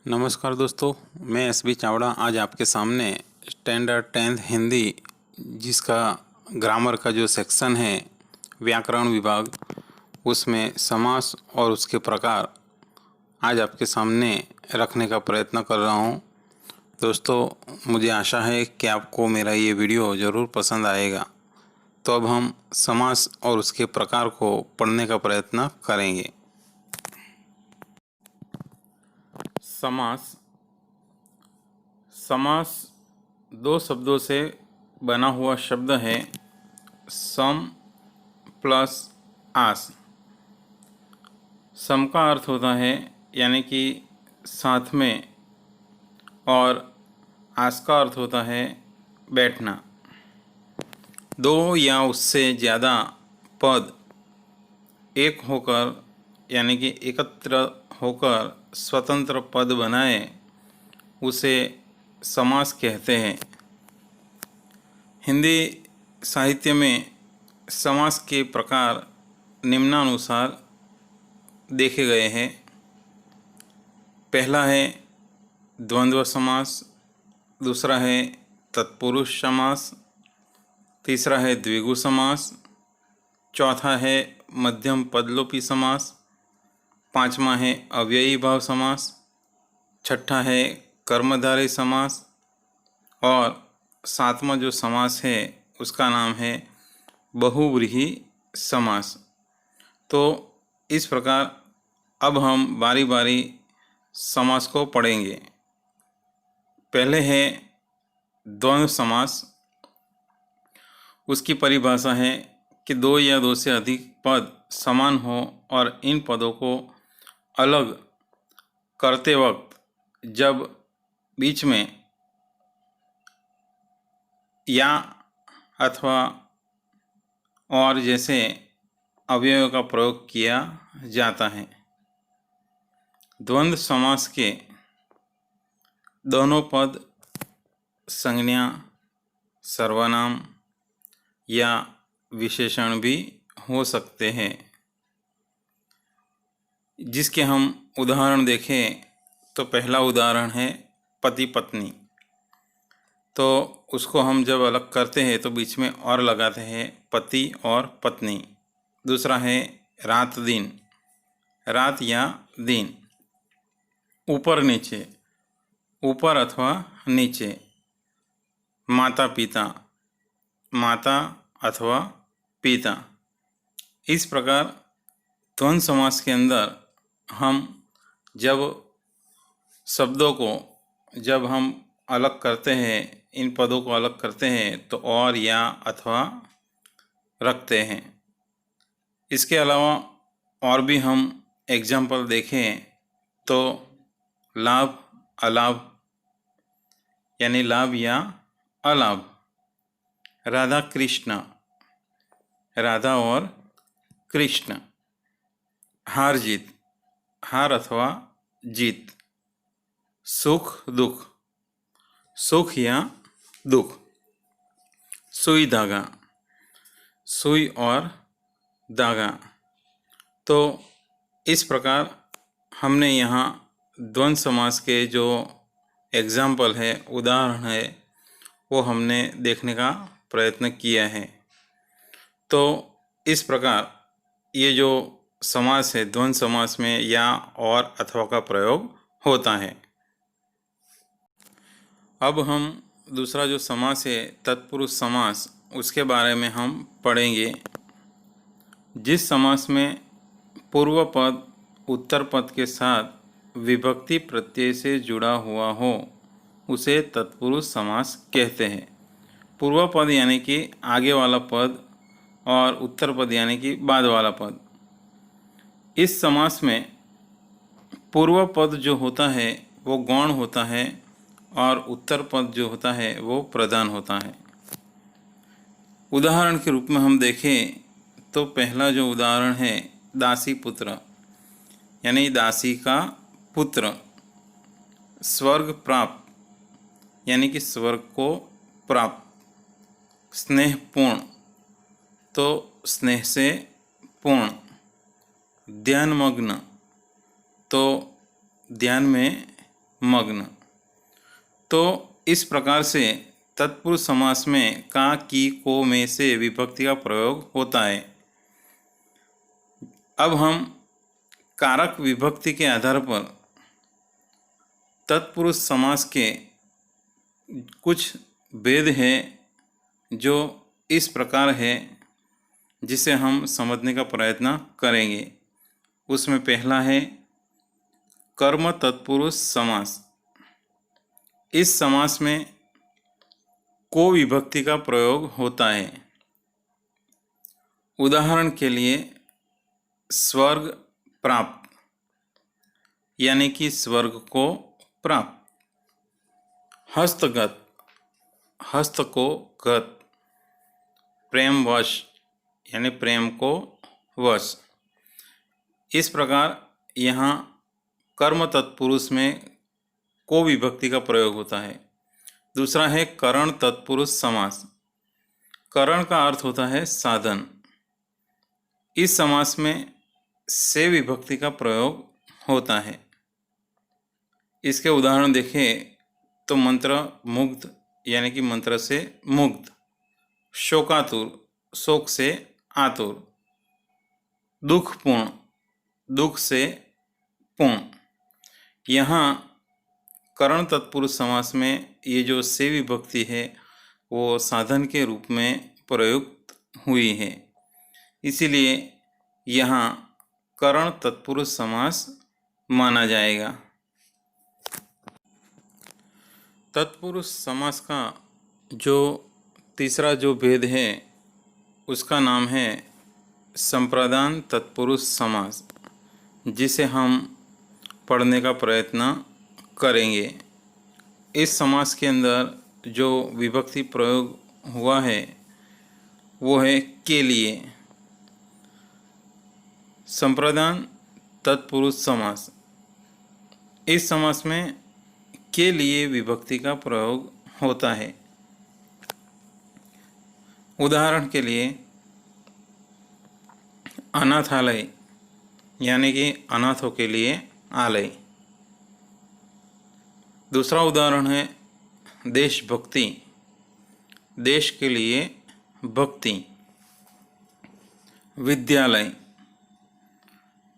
नमस्कार दोस्तों, मैं एस.बी. चावड़ा आज आपके सामने स्टैंडर्ड 10th हिंदी जिसका ग्रामर का जो सेक्शन है व्याकरण विभाग, उसमें समास और उसके प्रकार आज आपके सामने रखने का प्रयत्न कर रहा हूं। दोस्तों, मुझे आशा है कि आपको मेरा ये वीडियो ज़रूर पसंद आएगा। तो अब हम समास और उसके प्रकार को पढ़ने का प्रयत्न करेंगे। समास समास दो शब्दों से बना हुआ शब्द है। सम प्लस आस। सम का अर्थ होता है यानी कि साथ में, और आस का अर्थ होता है बैठना। दो या उससे ज़्यादा पद एक होकर यानी कि एकत्र होकर स्वतंत्र पद बनाए उसे समास कहते हैं। हिंदी साहित्य में समास के प्रकार निम्नानुसार देखे गए हैं। पहला है द्वंद्व समास, दूसरा है तत्पुरुष समास, तीसरा है द्विगु समास, चौथा है मध्यम पदलोपी समास, पांचवा है अव्ययी भाव समास, छठा है कर्मधारय समास और सातवां जो समास है उसका नाम है बहुव्रीहि समास। तो इस प्रकार अब हम बारी बारी समास को पढ़ेंगे। पहले है द्वंद्व समास। उसकी परिभाषा है कि दो या दो से अधिक पद समान हो और इन पदों को अलग करते वक्त जब बीच में या अथवा और जैसे अवयवों का प्रयोग किया जाता है। द्वंद्व समास के दोनों पद संज्ञा, सर्वनाम या विशेषण भी हो सकते हैं। जिसके हम उदाहरण देखें तो पहला उदाहरण है पति पत्नी। तो उसको हम जब अलग करते हैं तो बीच में और लगाते हैं पति और पत्नी। दूसरा है रात दिन, रात या दिन। ऊपर नीचे, ऊपर अथवा नीचे। माता पिता, माता अथवा पिता। इस प्रकार द्वंद्व समास के अंदर हम जब शब्दों को जब हम अलग करते हैं, इन पदों को अलग करते हैं तो और या अथवा रखते हैं। इसके अलावा और भी हम एग्जाम्पल देखें तो लाभ अलाभ यानी लाभ या अलाभ। राधा कृष्ण, राधा और कृष्ण। हार जीत, हार अथवा जीत। सुख दुख, सुख या दुख। सुई धागा, सुई और धागा। तो इस प्रकार हमने यहाँ द्वंद्व समास के जो एग्जाम्पल है, उदाहरण है, वो हमने देखने का प्रयत्न किया है। तो इस प्रकार ये जो समास है, द्वंद्व समास में या और अथवा का प्रयोग होता है। अब हम दूसरा जो समास है तत्पुरुष समास, उसके बारे में हम पढ़ेंगे। जिस समास में पूर्व पद उत्तर पद के साथ विभक्ति प्रत्यय से जुड़ा हुआ हो उसे तत्पुरुष समास कहते हैं। पूर्व पद यानी कि आगे वाला पद और उत्तर पद यानी कि बाद वाला पद। इस समास में पूर्व पद जो होता है वो गौण होता है और उत्तर पद जो होता है वो प्रधान होता है। उदाहरण के रूप में हम देखें तो पहला जो उदाहरण है दासी पुत्र, यानी दासी का पुत्र। स्वर्ग प्राप्त यानी कि स्वर्ग को प्राप्त। स्नेहपूर्ण, तो स्नेह से पूर्ण। ध्यानमग्न, तो ध्यान में मग्न। तो इस प्रकार से तत्पुरुष समास में का, की, को में से विभक्ति का प्रयोग होता है। अब हम कारक विभक्ति के आधार पर तत्पुरुष समास के कुछ भेद हैं जो इस प्रकार है, जिसे हम समझने का प्रयत्न करेंगे। उसमें पहला है कर्म तत्पुरुष समास। इस समास में को विभक्ति का प्रयोग होता है। उदाहरण के लिए स्वर्ग प्राप्त, यानी कि स्वर्ग को प्राप्त। हस्तगत, हस्त को गत। प्रेमवश, यानी प्रेम को वश। इस प्रकार यहाँ कर्म तत्पुरुष में को विभक्ति का प्रयोग होता है। दूसरा है करण तत्पुरुष समास। करण का अर्थ होता है साधन। इस समास में से विभक्ति का प्रयोग होता है। इसके उदाहरण देखें तो मंत्र मुग्ध, यानी कि मंत्र से मुग्ध। शोकातुर, शोक से आतुर। दुखपूर्ण, दुख से पूर्ण। यहाँ करण तत्पुरुष समास में ये जो से विभक्ति है वो साधन के रूप में प्रयुक्त हुई है, इसीलिए यहाँ करण तत्पुरुष समास माना जाएगा। तत्पुरुष समास का जो तीसरा जो भेद है उसका नाम है संप्रदान तत्पुरुष समास, जिसे हम पढ़ने का प्रयत्न करेंगे। इस समास के अंदर जो विभक्ति प्रयोग हुआ है वो है के लिए। संप्रदान तत्पुरुष समास। इस समास में के लिए विभक्ति का प्रयोग होता है। उदाहरण के लिए अनाथालय, यानी कि अनाथों के लिए आलय। दूसरा उदाहरण है देशभक्ति, देश के लिए भक्ति। विद्यालय,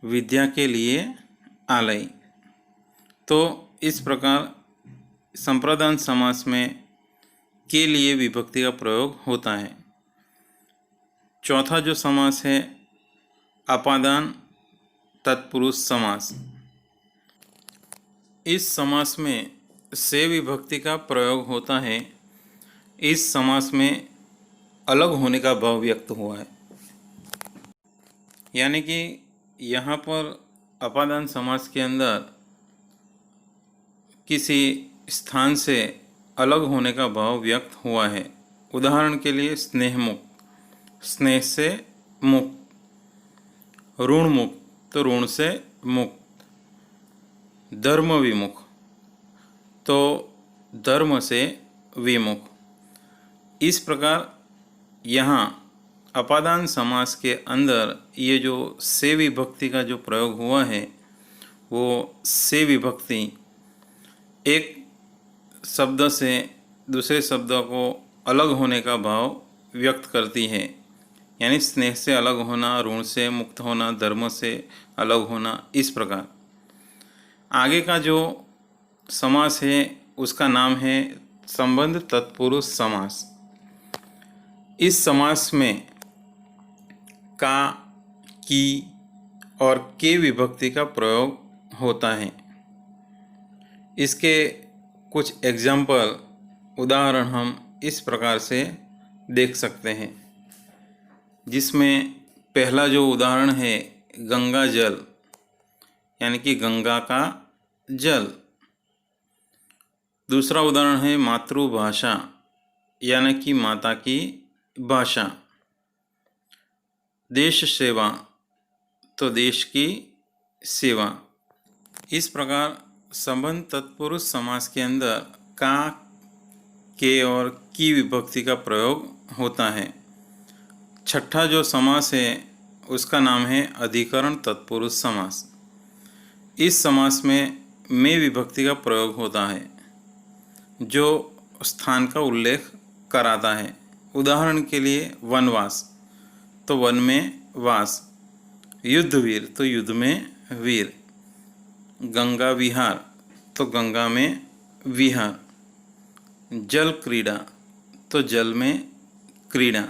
विद्या के लिए आलय। तो इस प्रकार संप्रदान समास में के लिए विभक्ति का प्रयोग होता है। चौथा जो समास है अपादान तत्पुरुष समास। इस समास में से विभक्ति का प्रयोग होता है। इस समास में अलग होने का भाव व्यक्त हुआ है, यानी कि यहाँ पर अपादान समास के अंदर किसी स्थान से अलग होने का भाव व्यक्त हुआ है। उदाहरण के लिए स्नेह मुक्त, स्नेह से मुक्त। ऋण मुक्त, तो ऋण से मुक्त। धर्म विमुख, तो धर्म से विमुख। इस प्रकार यहाँ अपादान समास के अंदर ये जो से विभक्ति का जो प्रयोग हुआ है वो से विभक्ति एक शब्द से दूसरे शब्द को अलग होने का भाव व्यक्त करती है, यानी स्नेह से अलग होना, ऋण से मुक्त होना, धर्म से अलग होना। इस प्रकार आगे का जो समास है उसका नाम है संबंध तत्पुरुष समास। इस समास में का, की और के विभक्ति का प्रयोग होता है। इसके कुछ एग्जाम्पल, उदाहरण हम इस प्रकार से देख सकते हैं, जिसमें पहला जो उदाहरण है गंगा जल, यानी कि गंगा का जल। दूसरा उदाहरण है मातृभाषा, यानी कि माता की भाषा। देश सेवा, तो देश की सेवा। इस प्रकार संबंध तत्पुरुष समास के अंदर का, के और की विभक्ति का प्रयोग होता है। छठा जो समास है उसका नाम है अधिकरण तत्पुरुष समास। इस समास में में विभक्ति का प्रयोग होता है जो स्थान का उल्लेख कराता है। उदाहरण के लिए वनवास तो वन में वास, युद्धवीर तो युद्ध में वीर, गंगा विहार तो गंगा में विहार, जल क्रीड़ा तो जल में क्रीड़ा।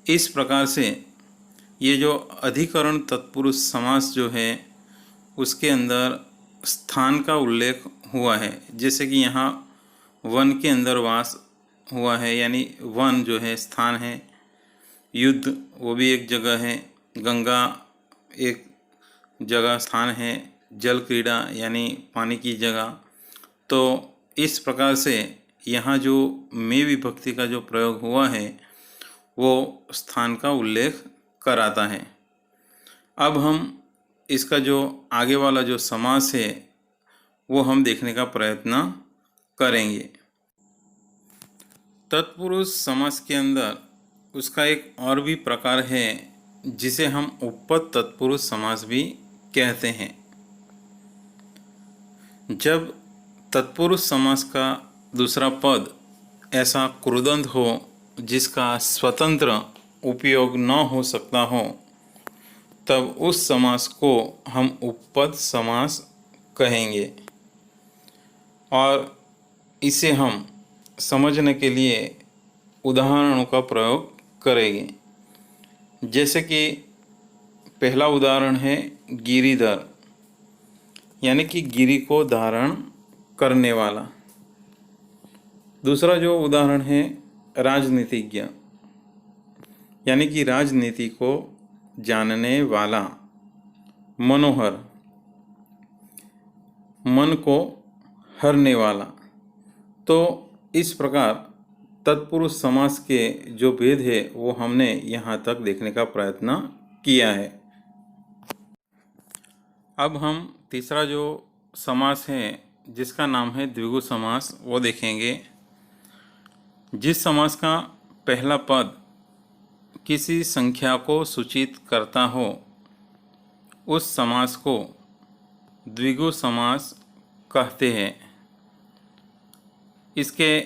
इस प्रकार से ये जो अधिकरण तत्पुरुष समास जो है उसके अंदर स्थान का उल्लेख हुआ है। जैसे कि यहाँ वन के अंदर वास हुआ है, यानी वन जो है स्थान है, युद्ध वो भी एक जगह है, गंगा एक जगह स्थान है, जल क्रीड़ा यानी पानी की जगह। तो इस प्रकार से यहाँ जो में विभक्ति का जो प्रयोग हुआ है वो स्थान का उल्लेख कराता है। अब हम इसका जो आगे वाला जो समास है वो हम देखने का प्रयत्न करेंगे। तत्पुरुष समास के अंदर उसका एक और भी प्रकार है जिसे हम उपपद तत्पुरुष समास भी कहते हैं। जब तत्पुरुष समास का दूसरा पद ऐसा कृदंत हो जिसका स्वतंत्र उपयोग न हो सकता हो, तब उस समास को हम उपपद समास कहेंगे। और इसे हम समझने के लिए उदाहरणों का प्रयोग करेंगे। जैसे कि पहला उदाहरण है गिरिधर, यानी कि गिरि को धारण करने वाला। दूसरा जो उदाहरण है राजनीतिज्ञ, यानी कि राजनीति को जानने वाला। मनोहर, मन को हरने वाला। तो इस प्रकार तत्पुरुष समास के जो भेद है वो हमने यहाँ तक देखने का प्रयत्न किया है। अब हम तीसरा जो समास है जिसका नाम है द्विगु समास वो देखेंगे। जिस समास का पहला पद किसी संख्या को सूचित करता हो उस समास को द्विगु समास कहते हैं। इसके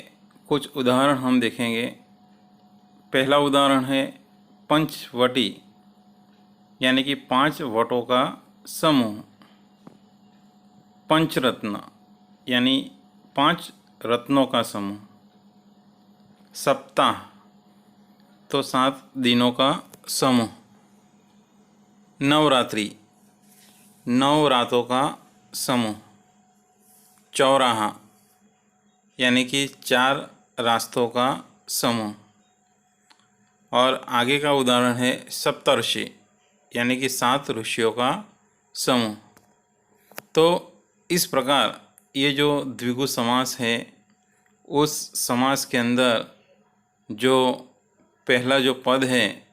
कुछ उदाहरण हम देखेंगे। पहला उदाहरण है पंचवटी, यानी कि 5 वटों का समूह। पंचरत्न, यानी 5 रत्नों का समूह। सप्ताह तो 7 दिनों का समूह। नवरात्रि 9 रातों का समूह। चौराहा यानी कि 4 रास्तों का समूह। और आगे का उदाहरण है सप्तर्षि, यानी कि 7 ऋषियों का समूह। तो इस प्रकार ये जो द्विगु समास है उस समास के अंदर जो पहला जो पद है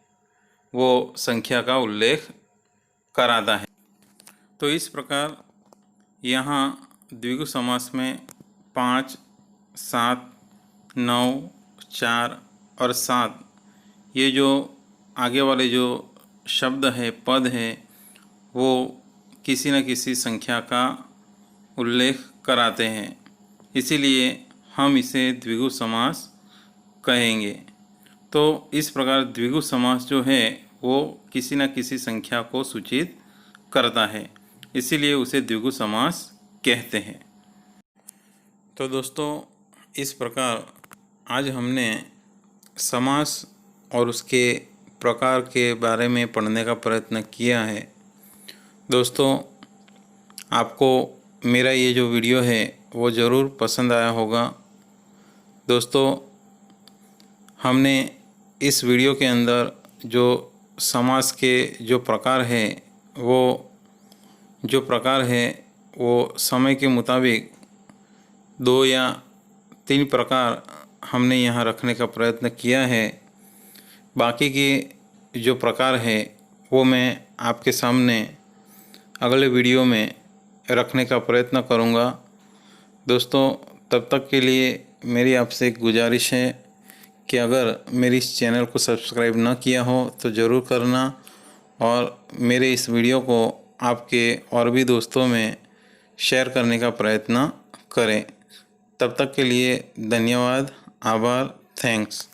वो संख्या का उल्लेख कराता है। तो इस प्रकार यहाँ द्विगु समास में 5, 7, 9, 4 और 7 ये जो आगे वाले जो शब्द है, पद है, वो किसी न किसी संख्या का उल्लेख कराते हैं। इसीलिए हम इसे द्विगु समास कहेंगे। तो इस प्रकार द्विगु समास जो है वो किसी न किसी संख्या को सूचित करता है, इसीलिए उसे द्विगु समास कहते हैं। तो दोस्तों, इस प्रकार आज हमने समास और उसके प्रकार के बारे में पढ़ने का प्रयत्न किया है। दोस्तों, आपको मेरा ये जो वीडियो है वो ज़रूर पसंद आया होगा। दोस्तों, हमने इस वीडियो के अंदर जो समास के जो प्रकार है वो समय के मुताबिक 2 या 3 प्रकार हमने यहाँ रखने का प्रयत्न किया है। बाकी के जो प्रकार है वो मैं आपके सामने अगले वीडियो में रखने का प्रयत्न करूँगा। दोस्तों, तब तक के लिए मेरी आपसे एक गुजारिश है कि अगर मेरे इस चैनल को सब्सक्राइब न किया हो तो ज़रूर करना और मेरे इस वीडियो को आपके और भी दोस्तों में शेयर करने का प्रयत्न करें। तब तक के लिए धन्यवाद, आभार, थैंक्स।